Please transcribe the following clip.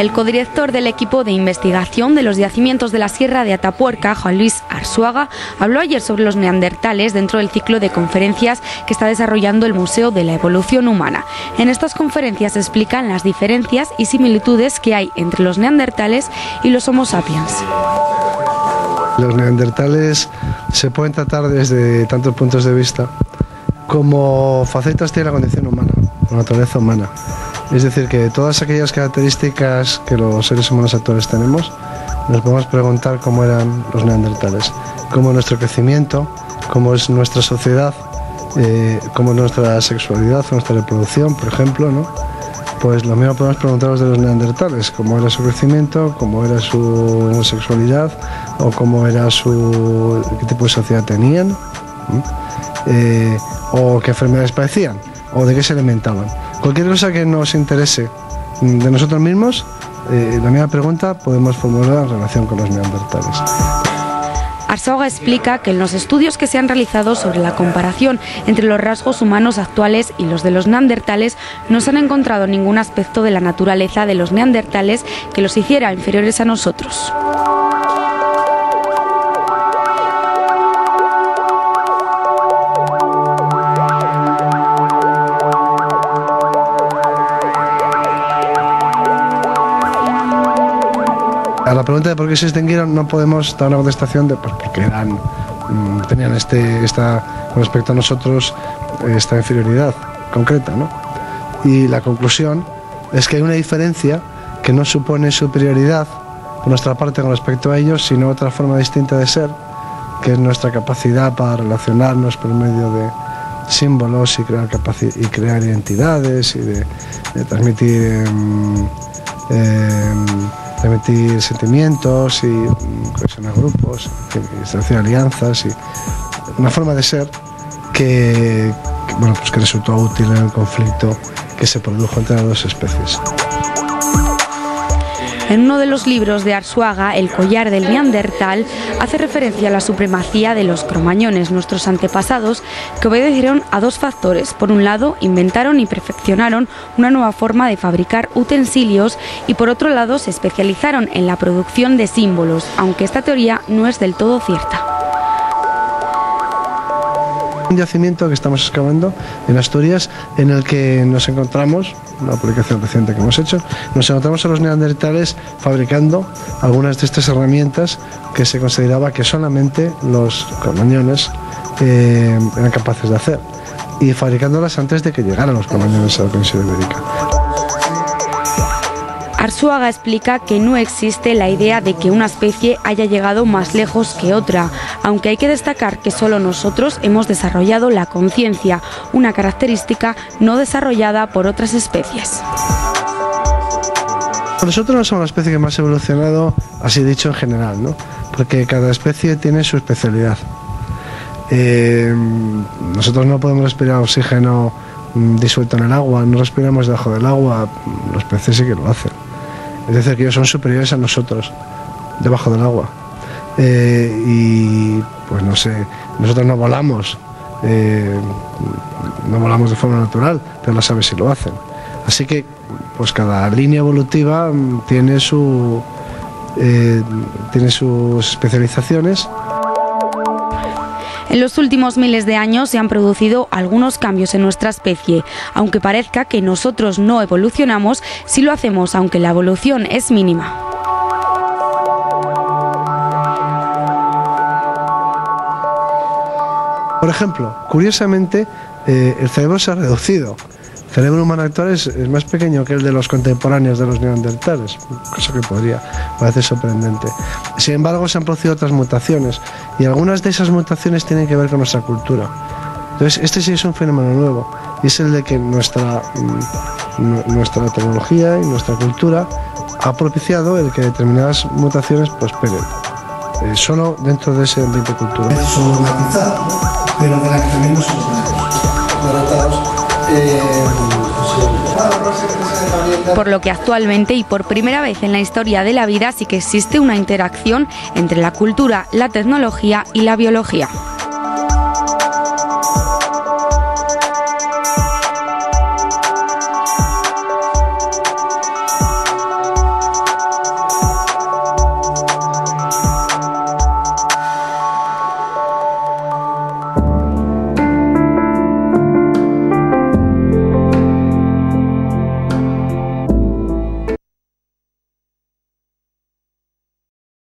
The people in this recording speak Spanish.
El codirector del equipo de investigación de los yacimientos de la Sierra de Atapuerca, Juan Luis Arzuaga, habló ayer sobre los neandertales dentro del ciclo de conferencias que está desarrollando el Museo de la Evolución Humana. En estas conferencias se explican las diferencias y similitudes que hay entre los neandertales y los Homo sapiens. Los neandertales se pueden tratar desde tantos puntos de vista como facetas de la condición humana, la naturaleza humana. Es decir, que todas aquellas características que los seres humanos actuales tenemos, nos podemos preguntar cómo eran los neandertales, cómo es nuestro crecimiento, cómo es nuestra sociedad, cómo es nuestra sexualidad, nuestra reproducción, por ejemplo, ¿no? Pues lo mismo podemos preguntaros de los neandertales, cómo era su crecimiento, cómo era su sexualidad, o cómo era qué tipo de sociedad tenían, o qué enfermedades padecían, o de qué se alimentaban. Cualquier cosa que nos interese de nosotros mismos, la misma pregunta podemos formular en relación con los neandertales. Arzuaga explica que en los estudios que se han realizado sobre la comparación entre los rasgos humanos actuales y los de los neandertales no se han encontrado ningún aspecto de la naturaleza de los neandertales que los hiciera inferiores a nosotros. A la pregunta de por qué se extinguieron no podemos dar una contestación de pues porque tenían con respecto a nosotros esta inferioridad concreta, ¿no? Y la conclusión es que hay una diferencia que no supone superioridad por nuestra parte con respecto a ellos, sino otra forma distinta de ser, que es nuestra capacidad para relacionarnos por medio de símbolos y crear identidades y de transmitir sentimientos y cohesionar grupos, establecer alianzas y una forma de ser que resultó útil en el conflicto que se produjo entre las dos especies. En uno de los libros de Arzuaga, El collar del neandertal, hace referencia a la supremacía de los cromañones, nuestros antepasados, que obedecieron a dos factores. Por un lado, inventaron y perfeccionaron una nueva forma de fabricar utensilios y por otro lado, se especializaron en la producción de símbolos, aunque esta teoría no es del todo cierta. Un yacimiento que estamos excavando en Asturias en el que nos encontramos, una publicación reciente que hemos hecho, nos encontramos a los neandertales fabricando algunas de estas herramientas que se consideraba que solamente los cromañones eran capaces de hacer, y fabricándolas antes de que llegaran los cromañones a la península ibérica. Arzuaga explica que no existe la idea de que una especie haya llegado más lejos que otra, aunque hay que destacar que solo nosotros hemos desarrollado la conciencia, una característica no desarrollada por otras especies. Nosotros no somos la especie que más ha evolucionado, así dicho en general, ¿no? Porque cada especie tiene su especialidad. Nosotros no podemos respirar oxígeno disuelto en el agua, no respiramos debajo del agua, los peces sí que lo hacen. Es decir, que ellos son superiores a nosotros, debajo del agua. Y pues no sé, nosotros no volamos de forma natural, pero las aves sí lo hacen. Así que pues cada línea evolutiva tiene sus especializaciones. En los últimos miles de años se han producido algunos cambios en nuestra especie. Aunque parezca que nosotros no evolucionamos, sí lo hacemos, aunque la evolución es mínima. Por ejemplo, curiosamente, el cerebro se ha reducido. El cerebro humano actual es más pequeño que el de los contemporáneos de los neandertales, cosa que podría parecer sorprendente. Sin embargo, se han producido otras mutaciones y algunas de esas mutaciones tienen que ver con nuestra cultura. Entonces, este sí es un fenómeno nuevo y es el de que nuestra tecnología y nuestra cultura ha propiciado el que determinadas mutaciones prosperen, solo dentro de ese ambiente cultural. Es somatizado, pero de la que también nos Por lo que actualmente y por primera vez en la historia de la vida sí que existe una interacción entre la cultura, la tecnología y la biología.